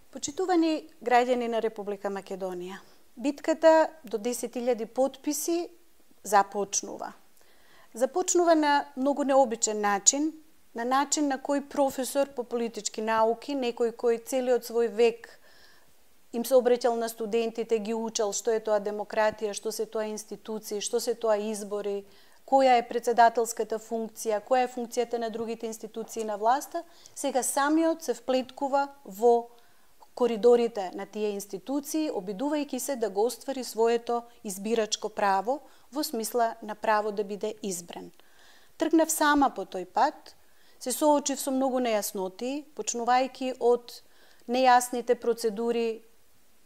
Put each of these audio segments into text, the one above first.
Почитувани граѓани на Република Македонија, битката до 10.000 потписи започнува. Започнува на многу необичен начин, на кој професор по политички науки, некој кој целиот свој век им се обраќал на студентите, ги учел што е тоа демократија, што се тоа институции, што се тоа избори, која е председателската функција, која е функцијата на другите институции на власта, сега самиот се вплеткува во коридорите на тие институции, обидувајќи се да го оствари своето избирачко право во смисла на право да биде избран. Тргнав сама по тој пат, се соочив со многу нејасноти, почнувајќи од нејасните процедури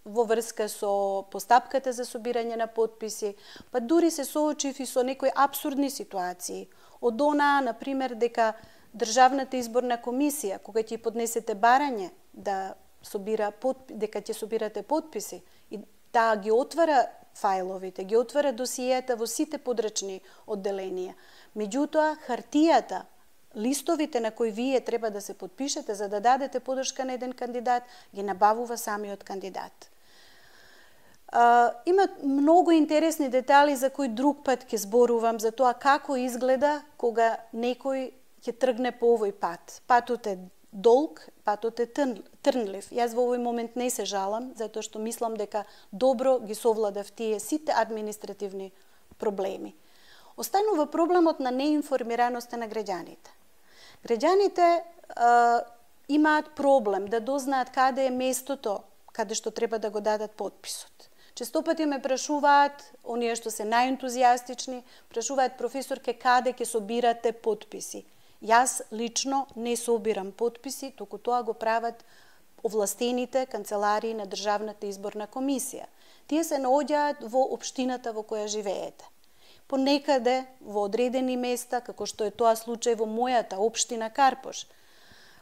во врска со постапката за собирање на потписи, па дури се соочив и со некои апсурдни ситуации. Од она, например, дека Државната изборна комисија, кога ќе поднесете барање дека ќе собирате потписи, и таа ги отвара фајловите, ги отвара досијата во сите подрачни одделенија. Меѓутоа, хартијата, листовите на кои вие треба да се подпишете за да дадете подршка на еден кандидат, ги набавува самиот кандидат. Има многу интересни детали за кои друг пат ќе зборувам за тоа како изгледа кога некој ќе тргне по овој пат. Патот е долг, патот е трнлив. Јас во овој момент не се жалам, затоа што мислам дека добро ги совладав тие сите административни проблеми. Останува проблемот на неинформираноста на граѓаните. Граѓаните имаат проблем да дознаат каде е местото каде што треба да го дадат потписот. Често пати ме прашуваат, оние што се најентузијастични, прашуваат професорке каде ќе собирате потписи. Јас лично не собирам потписи, туку тоа го прават овластените канцеларии на Државната изборна комисија. Тие се наоѓаат во општината во која живеете. Понекаде во одредени места, како што е тоа случај во мојата општина Карпош,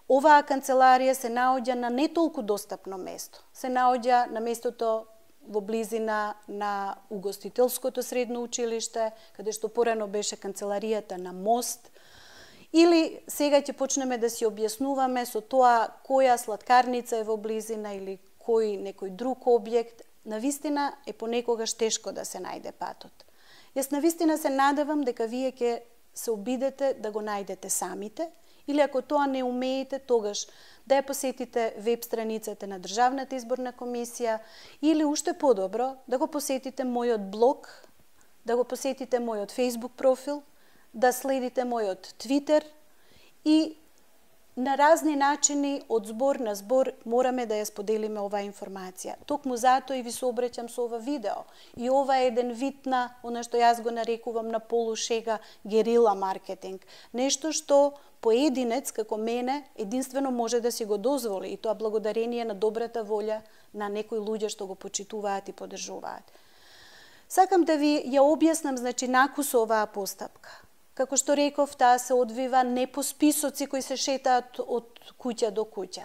оваа канцеларија се наоѓа на не толку достапно место. Се наоѓа на местото во близина на Угостителското средно училиште, каде што порано беше канцеларијата на Мост, или сега ќе почнеме да си објаснуваме со тоа која сладкарница е во близина или некој друг објект, навистина е понекогаш тешко да се најде патот. Јас навистина се надевам дека вие ќе се обидете да го најдете самите, или ако тоа не умеете, тогаш да ја посетите веб страницата на Државната изборна комисија, или уште подобро да го посетите мојот блог, да го посетите мојот Facebook профил, да следите мојот Твитер и на разни начини од збор на збор мораме да ја споделиме оваа информација. Токму затоа и ви се обраќам со ова видео. И ова е еден вид на она што јас го нарекувам на полушега герила маркетинг. Нешто што поединец како мене единствено може да си го дозволи, и тоа благодарение на добрата волја на некои луѓе што го почитуваат и поддржуваат. Сакам да ви ја објаснам наку со оваа постапка. Како што реков, таа се одвива не по списоци кои се шетаат од куќа до куќа.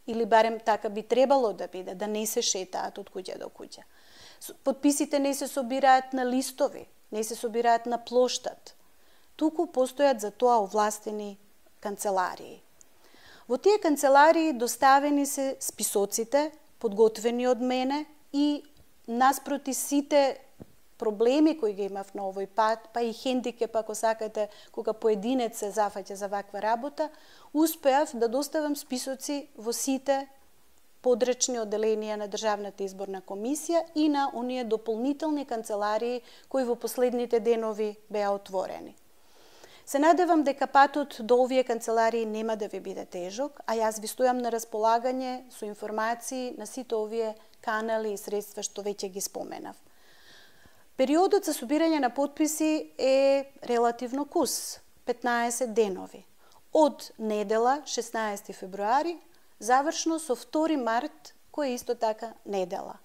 Или барем така би требало да биде, да не се шетаат од куќа до куќа. Потписите не се собираат на листови, не се собираат на плоштад. Туку постојат за тоа овластени канцеларии. Во тие канцеларии доставени се списоците, подготвени од мене, и наспроти сите проблеми кои ги имав на овој пат, па и хендикеп, ако сакате, кога поединец се зафаќа за ваква работа, успеав да доставам списоци во сите подрачни одделенија на Државната изборна комисија и на оние дополнителни канцеларии кои во последните денови беа отворени. Се надевам дека патот до овие канцеларии нема да ви биде тежок, а јас ви стојам на располагање со информации на сите овие канали и средства што веќе ги споменав. Периодот за собирање на потписи е релативно кус, 15 денови. Од недела, 16 февруари, завршно со 2 март, кој е исто така недела.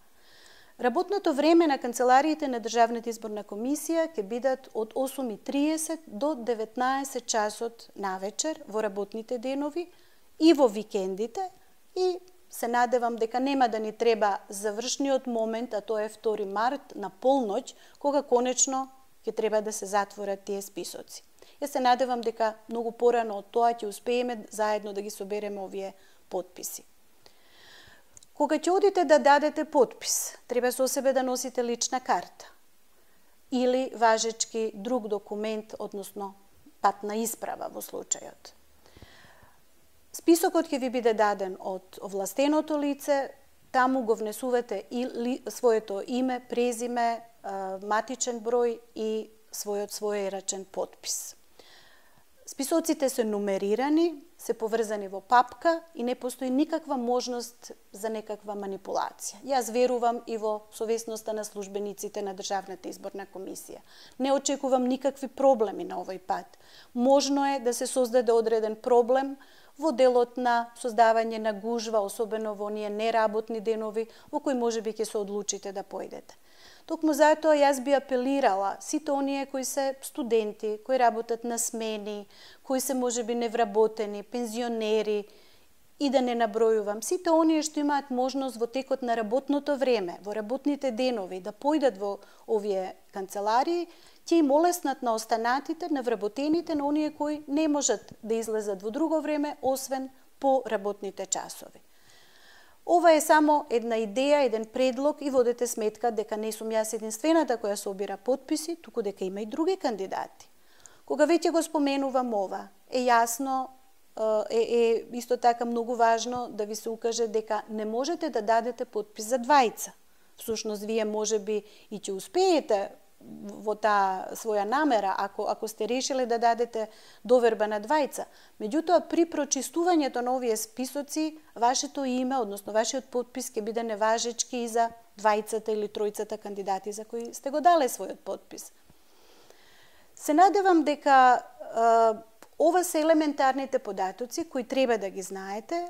Работното време на канцелариите на Државната изборна комисија ќе бидат од 8:30 до 19 часот навечер во работните денови и во викендите, и се надевам дека нема да ни треба завршниот момент, а тоа е 2 март на полноќ, кога конечно ќе треба да се затворат тие списоци. Јас се надевам дека многу порано од тоа ќе успееме заедно да ги собереме овие потписи. Кога ќе одите да дадете подпис, треба со себе да носите лична карта или важечки друг документ, односно патна исправа во случајот. Списокот ќе ви биде даден од овластеното лице, таму го внесувате и своето име, презиме, матичен број и својот своерачен подпис. Списоците се нумерирани, се поврзани во папка и не постои никаква можност за некаква манипулација. Јас верувам и во совесноста на службениците на Државната изборна комисија. Не очекувам никакви проблеми на овој пат. Можно е да се создаде одреден проблем во делот на создавање на гужва, особено во оние неработни денови, во кои можеби ќе се одлучите да појдете. Токму затоа јас би апелирала сите оние кои се студенти, кои работат на смени, кои се можеби невработени, пензионери и да не набројувам, сите оние што имаат можност во текот на работното време, во работните денови да појдат во овие канцеларии, ќе им олеснат на останатите, на вработените, на оние кои не можат да излезат во друго време, освен по работните часови. Ова е само една идеја, еден предлог и водете сметка дека не сум јас единствената која собира подписи, туку дека има и други кандидати. Кога веќе го споменувам ова, е јасно, е исто така многу важно да ви се укаже дека не можете да дадете подпис за двајца. Всушност, вие можеби и ќе успеете во таа своја намера, ако сте решиле да дадете доверба на двајца. Меѓутоа, при прочистувањето на овие списоци, вашето име, односно вашиот подпис, ќе биде неважечки и за двајцата или тројцата кандидати за кои сте го дале својот подпис. Се надевам дека ова се елементарните податоци кои треба да ги знаете.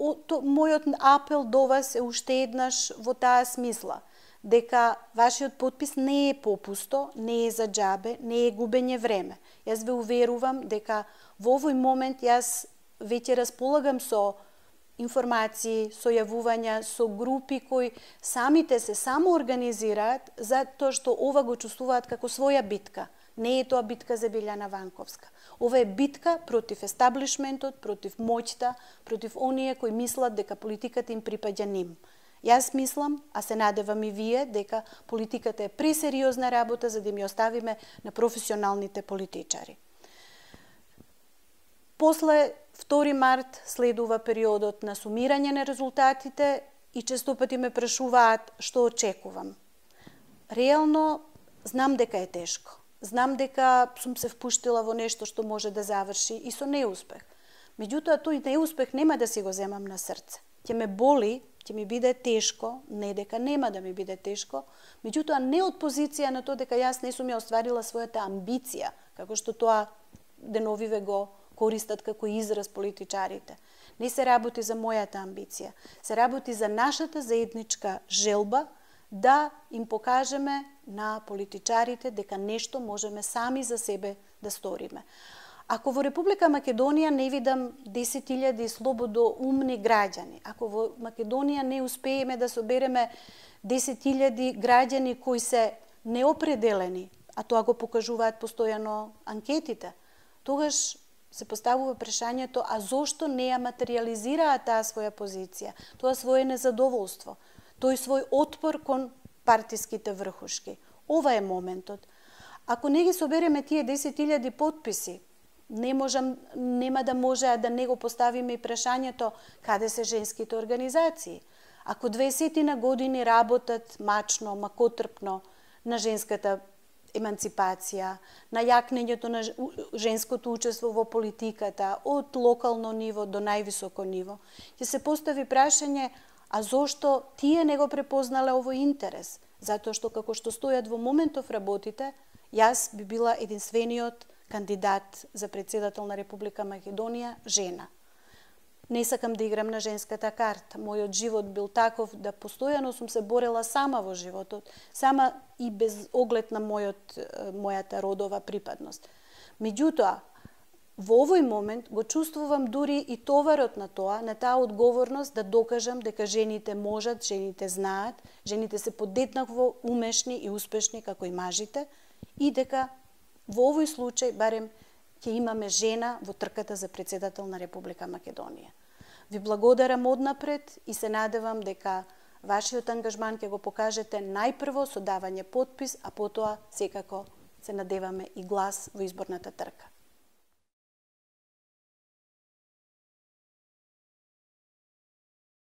Мојот апел до вас е уште еднаш во таа смисла, дека вашиот подпис не е попусто, не е за џабе, не е губење време. Јас ве уверувам дека во овој момент јас веќе располагам со информации, со јавувања, со групи кои самите се самоорганизираат затоа што ова го чувствуваат како своја битка. Не е тоа битка за Билјана Ванковска. Ова е битка против естаблишментот, против моќта, против оние кои мислат дека политиката им припаѓа ним. Јас мислам, а се надевам и вие, дека политиката е пресериозна работа за да ми оставиме на професионалните политичари. После 2 март следува периодот на сумирање на резултатите и често пати ме прашуваат што очекувам. Реално, знам дека е тешко. Знам дека сум се впуштила во нешто што може да заврши и со неуспех. Меѓутоа, тој неуспех нема да си го земам на срце. Ќе ме боли, ќе ми биде тешко, не дека нема да ми биде тешко, меѓутоа не од позиција на тоа дека јас не сум ја остварила својата амбиција, како што тоа деновиве го користат како израз политичарите. Не се работи за мојата амбиција, се работи за нашата заедничка желба да им покажеме на политичарите дека нешто можеме сами за себе да сториме. Ако во Република Македонија не видам 10.000 слободоумни граѓани, ако во Македонија не успееме да собереме 10.000 граѓани кои се неопределени, а тоа го покажуваат постојано анкетите, тогаш се поставува прашањето, а зошто не ја материализираат таа своја позиција, тоа свое незадоволство, тој свој отпор кон партиските врхушки. Ова е моментот. Ако не ги собереме тие 10.000 подписи, нема да може да не го поставиме и прашањето каде се женските организации. Ако 20 години работат мачно, макотрпно на женската еманципација, на јакнењето на женското учество во политиката, од локално ниво до највисоко ниво, ќе се постави прашање, а зошто тие не го препознале овој интерес? Затоа што како што стојат во моментов работите, јас би била единствениот кандидат за председател на Република Македонија жена. Не сакам да играм на женската карта. Мојот живот бил таков да постојано сум се борела сама во животот, сама и без оглед на мојата родова припадност. Меѓутоа, во овој момент го чувствувам дури и товарот на тоа, на таа одговорност да докажам дека жените можат, жените знаат, жените се подеднакво умешни и успешни како и мажите и дека во овој случај барем ќе имаме жена во трката за председател на Република Македонија. Ви благодарам однапред и се надевам дека вашиот ангажман ќе го покажете најпрво со давање подпис, а потоа секако се надеваме и глас во изборната трка.